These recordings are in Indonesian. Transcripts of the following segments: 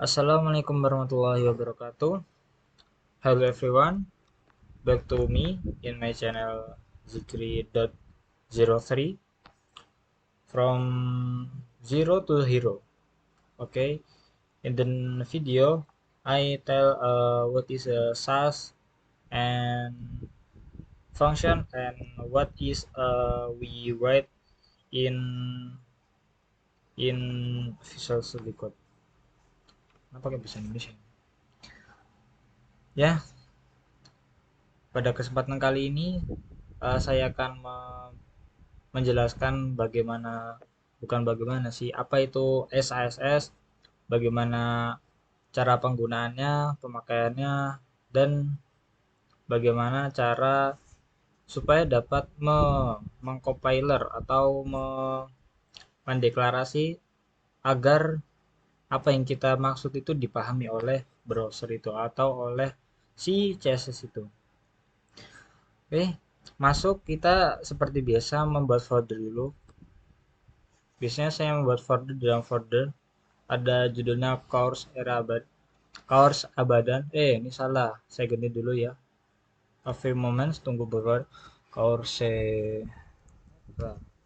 Assalamualaikum warahmatullahi wabarakatuh. Hello everyone, back to me in my channel Zikri.03 from zero to hero. Okay, in the video I tell what is a SAS and function and what is we write in Visual Studio Code. Kenapa pakai bahasa Indonesia? Ya, pada kesempatan kali ini saya akan menjelaskan bagaimana sih apa itu SASS, bagaimana cara penggunaannya, pemakaiannya, dan bagaimana cara supaya dapat mengcompiler atau mendeklarasi agar apa yang kita maksud itu dipahami oleh browser itu atau oleh si CSS itu. Oke, masuk kita seperti biasa membuat folder dulu. Biasanya saya membuat folder dalam folder ada judulnya course abadan. Ini salah. Saya ganti dulu ya. A few moments, tunggu beberapa. Course.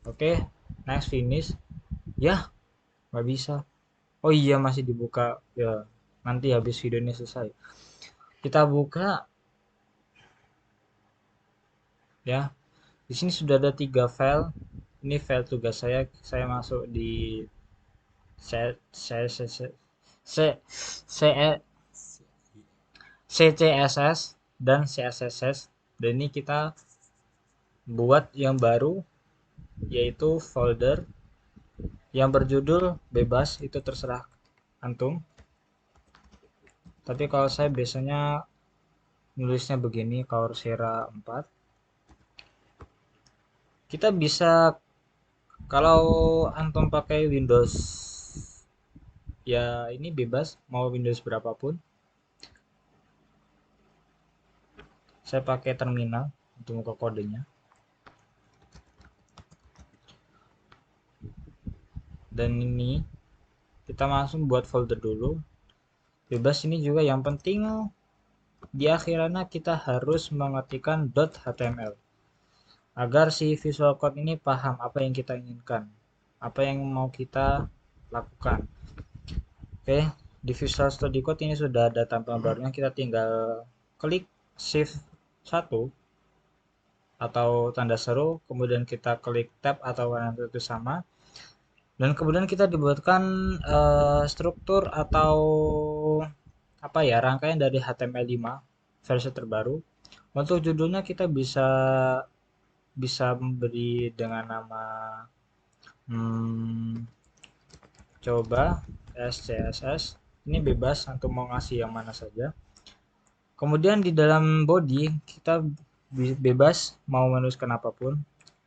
Oke, next finish. Ya, nggak bisa. Oh iya, masih dibuka. Ya, nanti habis video ini selesai. Kita buka ya. Di sini sudah ada 3 file. Ini file tugas saya. Saya masuk di CCSS dan CSS, dan ini kita buat yang baru yaitu folder yang berjudul bebas, itu terserah antum, tapi kalau saya biasanya nulisnya begini, Coursera 4. Kita bisa, kalau antum pakai Windows ya ini bebas, mau Windows berapapun. Saya pakai terminal untuk buka kodenya. Dan ini kita langsung buat folder dulu. Bebas ini juga yang penting di akhirannya kita harus mengetikkan .html agar si Visual Code ini paham apa yang kita inginkan, apa yang mau kita lakukan. Oke, di Visual Studio Code ini sudah ada tampilan barunya, kita tinggal klik Shift 1 atau tanda seru, kemudian kita klik Tab atau warna itu sama, dan kemudian kita dibuatkan struktur atau apa ya, rangkaian dari HTML5 versi terbaru. Untuk judulnya kita bisa bisa memberi dengan nama hmm, coba SCSS. Ini bebas untuk mau ngasih yang mana saja. Kemudian di dalam body kita bebas mau menuliskan apapun.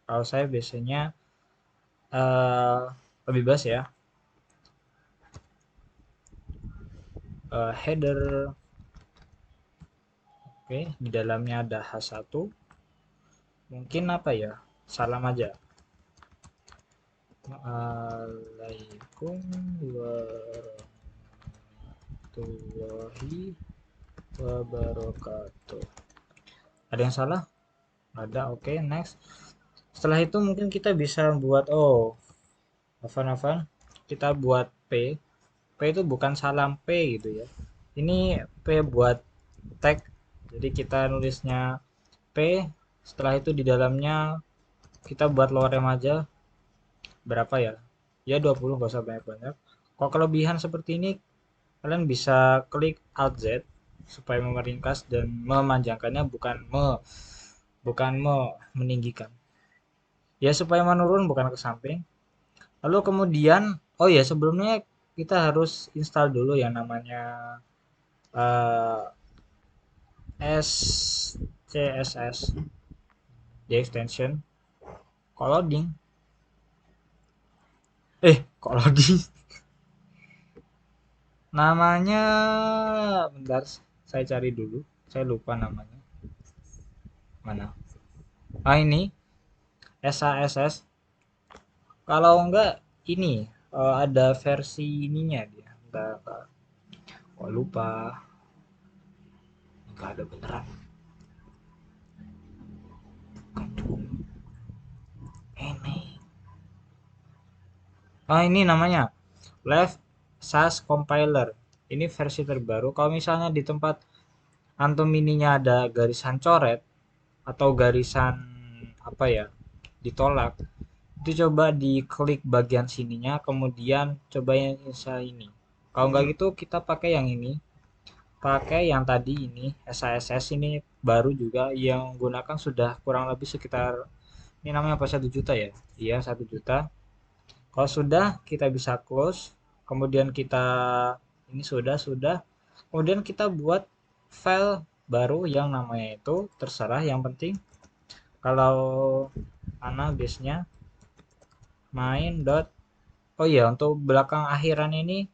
Kalau saya biasanya bebas ya, header. Oke, di dalamnya ada H1. Mungkin apa ya? Salam aja. Waalaikum warahmatullahi wabarakatuh. Ada yang salah? Ada. Oke, next. Setelah itu mungkin kita bisa buat Afan, kita buat P. P itu bukan salam P gitu ya. Ini P buat tag. Jadi kita nulisnya P. Setelah itu di dalamnya kita buat lower rem aja. Berapa ya? Ya 20, nggak usah banyak-banyak. Kalau kelebihan seperti ini, kalian bisa klik Alt Z supaya meringkas dan memanjangkannya, bukan meninggikan. Ya supaya menurun bukan ke samping. Lalu kemudian, oh ya sebelumnya kita harus install dulu yang namanya uh, SCSS di extension. Kalau loading, kok loading? Namanya, bentar, saya cari dulu. Saya lupa namanya. Mana? Ini SASS. Kalau enggak ini ada versi ininya dia. Bentar. Kok lupa? Nggak ada beneran. Aduh, ini. Oh, ini namanya Live SAS Compiler. Ini versi terbaru. Kalau misalnya di tempat antum ininya ada garisan coret atau garisan apa ya, ditolak, itu coba diklik bagian sininya, kemudian coba yang ini. Kalau nggak gitu kita pakai yang ini, pakai yang tadi ini SASS, ini baru juga yang gunakan sudah kurang lebih sekitar, ini namanya apa, 1 juta ya, iya 1 juta. Kalau sudah kita bisa close, kemudian kita ini sudah kemudian kita buat file baru yang namanya itu terserah, yang penting kalau mana base nya main dot. Oh iya, untuk belakang akhiran ini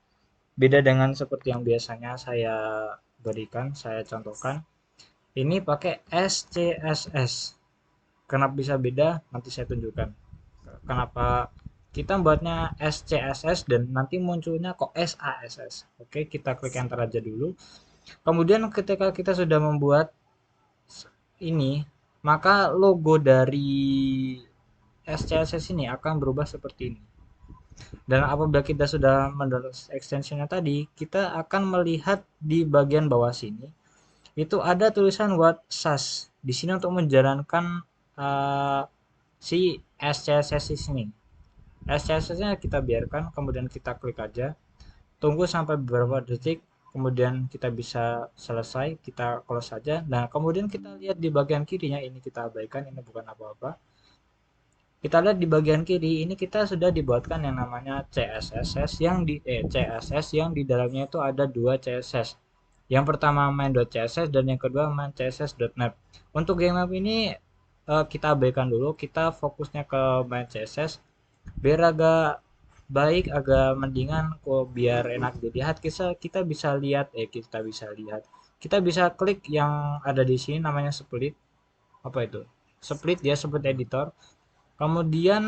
beda dengan seperti yang biasanya saya berikan, saya contohkan. Ini pakai SCSS. Kenapa bisa beda? Nanti saya tunjukkan. Kenapa kita buatnya SCSS dan nanti munculnya kok SASS. Oke, kita klik enter aja dulu. Kemudian ketika kita sudah membuat ini, maka logo dari SCSS ini akan berubah seperti ini. Dan apabila kita sudah mendownload extensionnya tadi, kita akan melihat di bagian bawah sini itu ada tulisan what SAS di sini untuk menjalankan si SCSS ini. SCSS-nya kita biarkan, kemudian kita klik aja, tunggu sampai beberapa detik, kemudian kita bisa selesai, kita close saja. Nah, kemudian kita lihat di bagian kirinya, ini kita abaikan, ini bukan apa-apa. Kita lihat di bagian kiri ini kita sudah dibuatkan yang namanya CSS yang di dalamnya itu ada 2 CSS. Yang pertama main.css dan yang kedua main css.map. Untuk game map ini kita abaikan dulu, kita fokusnya ke main CSS biar agak baik, agak mendingan kok, biar enak dilihat. Kita bisa lihat kita bisa klik yang ada di sini namanya split. Apa itu? Split ya, split editor. Kemudian,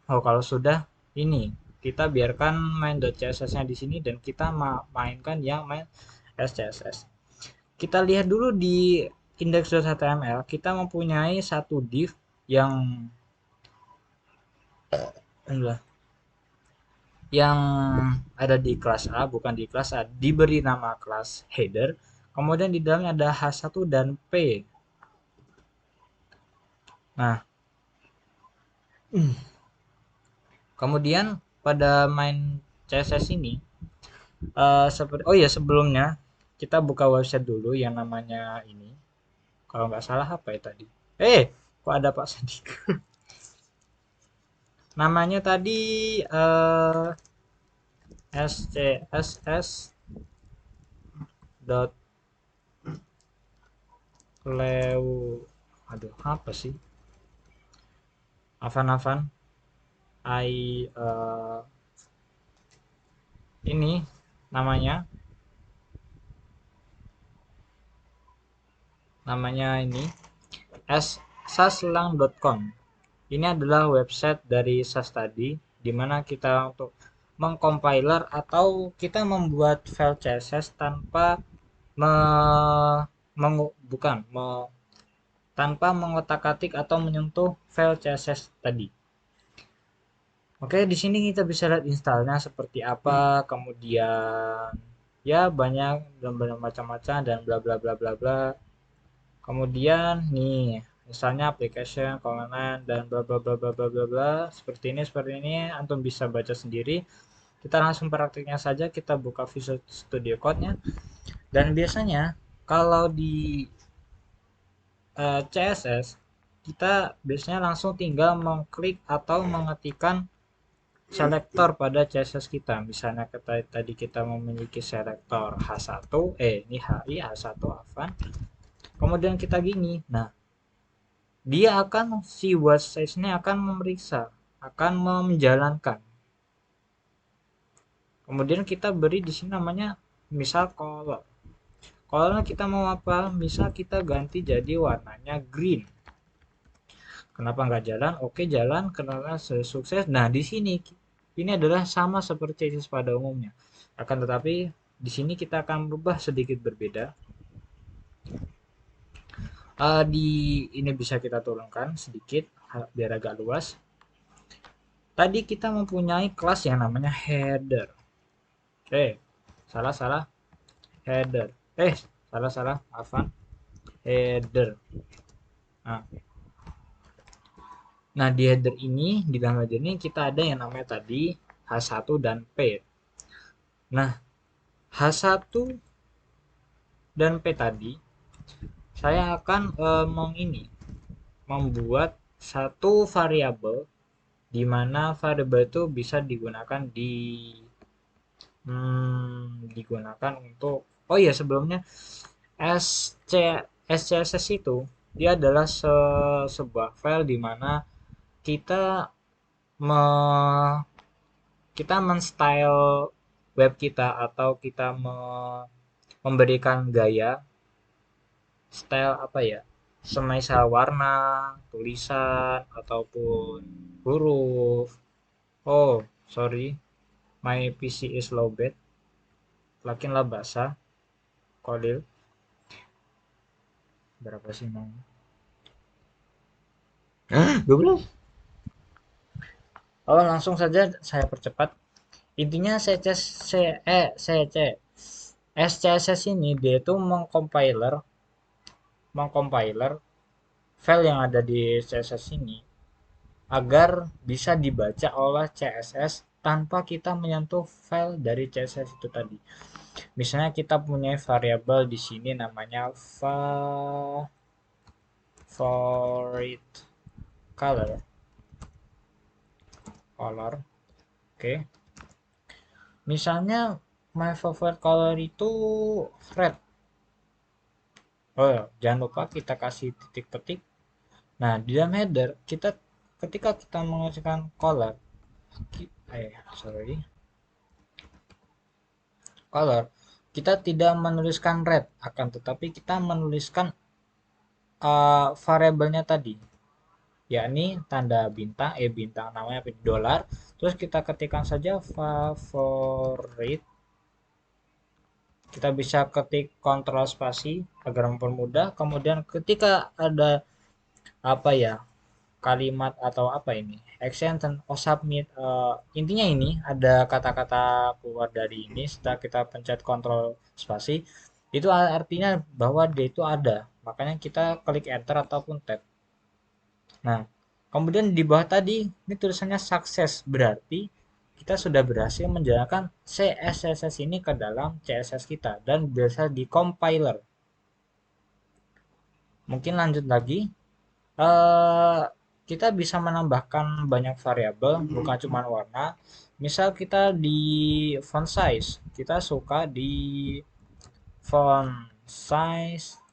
oh kalau sudah ini kita biarkan main.css-nya di sini dan kita mainkan yang main SCSS. Kita lihat dulu di index.html, kita mempunyai satu div yang yang ada di kelas A, bukan di kelas A, diberi nama kelas header. Kemudian di dalamnya ada H1 dan P. Nah, kemudian pada main CSS ini seperti, oh ya, sebelumnya kita buka website dulu yang namanya ini. Kalau nggak salah apa ya tadi? Kok ada Pak Sandika? Namanya tadi SCSS dot lew, aduh apa sih, Avan ini namanya ini saslang.com. Ini adalah website dari SAS tadi, dimana kita untuk mengcompiler atau kita membuat file CSS tanpa tanpa mengotak-atik atau menyentuh file CSS tadi. Oke, di sini kita bisa lihat installnya seperti apa, kemudian ya banyak dan macam-macam dan bla bla bla bla bla. Kemudian nih, misalnya application, command dan bla bla bla bla bla bla bla, seperti ini antum bisa baca sendiri. Kita langsung praktiknya saja, kita buka Visual Studio Code-nya. Dan biasanya kalau di CSS kita biasanya langsung tinggal mengklik atau mengetikkan selektor pada CSS kita. Misalnya tadi kita memiliki selektor H1, ini HI, H1 Avan. Kemudian kita gini. Nah, dia akan si what size-nya akan memeriksa, akan menjalankan. Kemudian kita beri di sini namanya misal color. Colornya kita mau apa? Misal kita ganti jadi warnanya green. Kenapa nggak jalan? Oke, jalan karena sukses. Nah, di sini ini adalah sama seperti CSS pada umumnya. Akan tetapi di sini kita akan merubah sedikit berbeda. Di ini bisa kita turunkan sedikit biar agak luas. Tadi kita mempunyai kelas yang namanya header. Salah header. Salah, maafan. Header. Nah, di header ini, di dalam header ini kita ada yang namanya tadi H1 dan P. Nah, H1 dan P tadi saya akan membuat satu variabel di mana variabel itu bisa digunakan digunakan untuk sebelumnya SCSS itu dia adalah sebuah file di mana kita men-style web kita atau kita memberikan gaya style semisal warna, tulisan ataupun huruf. Sorry, my PC is lowbat. Lakinlah basah. Kolil. Berapa sih mau? 12. Langsung saja saya percepat. Intinya SCSS ini dia itu mengcompiler file yang ada di CSS ini agar bisa dibaca oleh CSS tanpa kita menyentuh file dari CSS itu tadi. Misalnya kita punya variabel di sini namanya favorite color. Oke. Misalnya my favorite color itu red. Jangan lupa kita kasih titik petik. Nah, di dalam header ketika kita mengasihkan color, kita tidak menuliskan red, akan tetapi kita menuliskan variabelnya tadi, yakni tanda bintang, bintang namanya $, terus kita ketikkan saja favorite. Kita bisa ketik kontrol spasi agar mempermudah. Kemudian ketika ada kalimat atau extension submit, intinya ini ada kata-kata keluar dari ini setelah kita pencet kontrol spasi, itu artinya bahwa dia itu ada, makanya kita klik enter ataupun tab. Nah, kemudian di bawah tadi ini tulisannya sukses, berarti kita sudah berhasil menjalankan CSS ini ke dalam CSS kita dan bisa di compiler. Mungkin lanjut lagi, kita bisa menambahkan banyak variabel, bukan cuma warna. Misal kita di font size, kita suka di font size,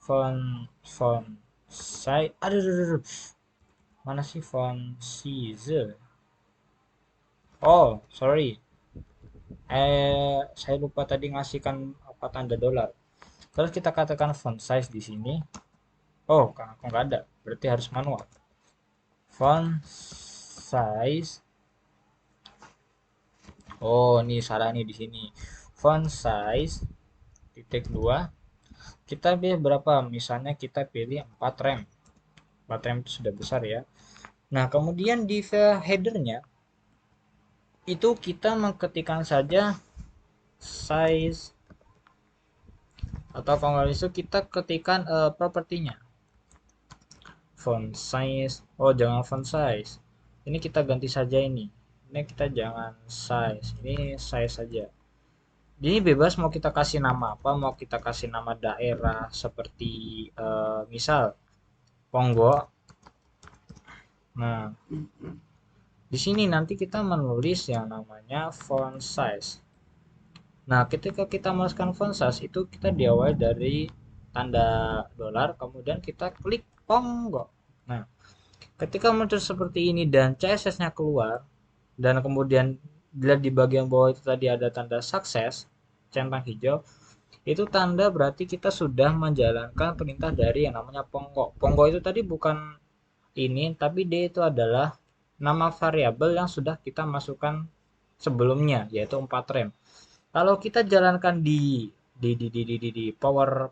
font size, mana sih font size? Saya lupa tadi ngasihkan tanda $. Terus kita katakan font size di sini. Karena aku nggak ada, berarti harus manual. Font size. Ini salah nih di sini. Font size (2). Kita pilih berapa? Misalnya kita pilih 4 rem. 4 rem itu sudah besar ya. Nah, kemudian di headernya itu kita mengetikkan saja size, atau kalau itu kita ketikkan propertinya. Font size. Jangan font size. Ini kita ganti saja ini. Ini kita jangan size. Ini size saja. Jadi bebas mau kita kasih nama apa, mau kita kasih nama daerah seperti misal Pongo. Nah, di sini nanti kita menulis yang namanya font size. Nah, ketika kita masukkan font size itu kita diawali dari tanda $, kemudian kita klik Pongo. Nah, ketika muncul seperti ini dan CSS-nya keluar, dan kemudian dilihat di bagian bawah itu tadi ada tanda sukses, centang hijau, itu tanda berarti kita sudah menjalankan perintah dari yang namanya Pongo. Pongo itu tadi bukan ini, tapi dia itu adalah nama variabel yang sudah kita masukkan sebelumnya, yaitu 4 rem. Kalau kita jalankan di power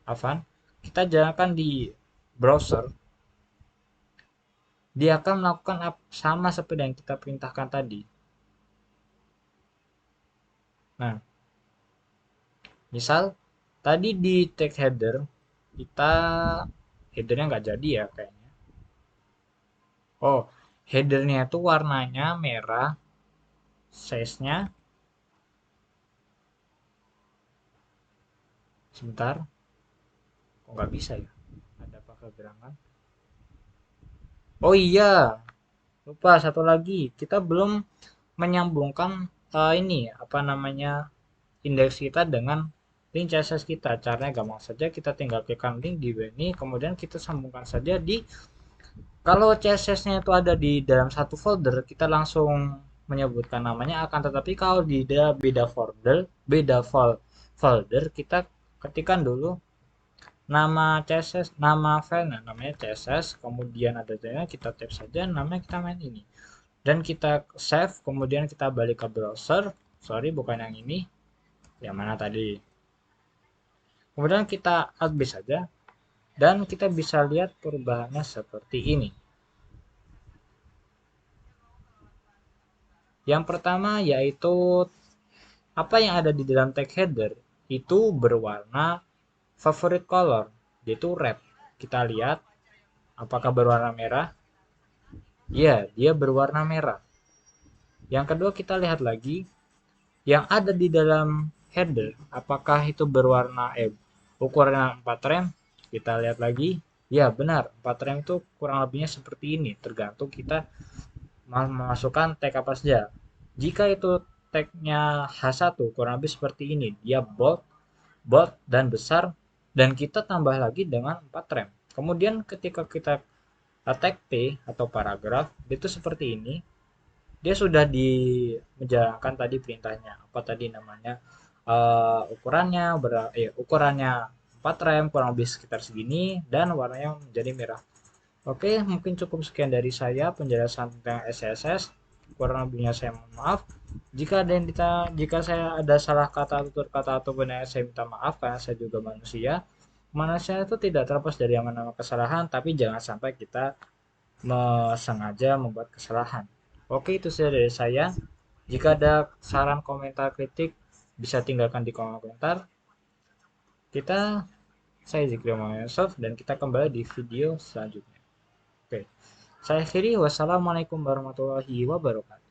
Avan, kita jalankan di browser, dia akan melakukan sama seperti yang kita perintahkan tadi. Nah, misal tadi di text header kita headernya nggak jadi ya kayaknya. Oh, headernya itu warnanya merah, size-nya sebentar, kok nggak bisa ya? Ada apa kegerangan? Oh iya, lupa satu lagi, kita belum menyambungkan ini apa namanya indeks kita dengan link CSS kita. Caranya gampang saja, kita tinggal klikkan link di ini, kemudian kita sambungkan saja di kalau CSS-nya itu ada di dalam satu folder, kita langsung menyebutkan namanya, akan tetapi kalau di beda folder, kita ketikkan dulu nama CSS, nama file, nah, namanya CSS, kemudian ada jadinya kita tap saja, namanya kita main ini. Dan kita save, kemudian kita balik ke browser, sorry bukan yang ini, yang mana tadi. Kemudian kita update saja, dan kita bisa lihat perubahannya seperti ini. Yang pertama yaitu apa yang ada di dalam tag header itu berwarna favorite color, yaitu red. Kita lihat apakah berwarna merah? Ya, dia berwarna merah. Yang kedua kita lihat lagi yang ada di dalam header, apakah itu berwarna ukurannya 4 rem? Kita lihat lagi. Ya, benar. 4 rem itu kurang lebihnya seperti ini, tergantung kita memasukkan tag apa saja. Jika itu tagnya H1 kurang lebih seperti ini, dia bold, dan besar, dan kita tambah lagi dengan 4 rem. Kemudian ketika kita tag P atau paragraf, itu seperti ini. Dia sudah menjalankan tadi perintahnya. Apa tadi namanya? Ukurannya 4 rem kurang lebih sekitar segini dan warnanya menjadi merah. Oke, mungkin cukup sekian dari saya penjelasan tentang SCSS. Kurang lebihnya saya mohon maaf. Jika saya ada salah kata, tutur kata, ataupun yang saya minta maaf karena saya juga manusia. Manusia itu tidak terlepas dari yang namanya kesalahan, tapi jangan sampai kita sengaja membuat kesalahan. Oke, itu saja dari saya. Jika ada saran, komentar, kritik, bisa tinggalkan di kolom komentar. Saya Zikri Yusuf dan kita kembali di video selanjutnya. Oke, saya akhiri. Wassalamualaikum warahmatullahi wabarakatuh.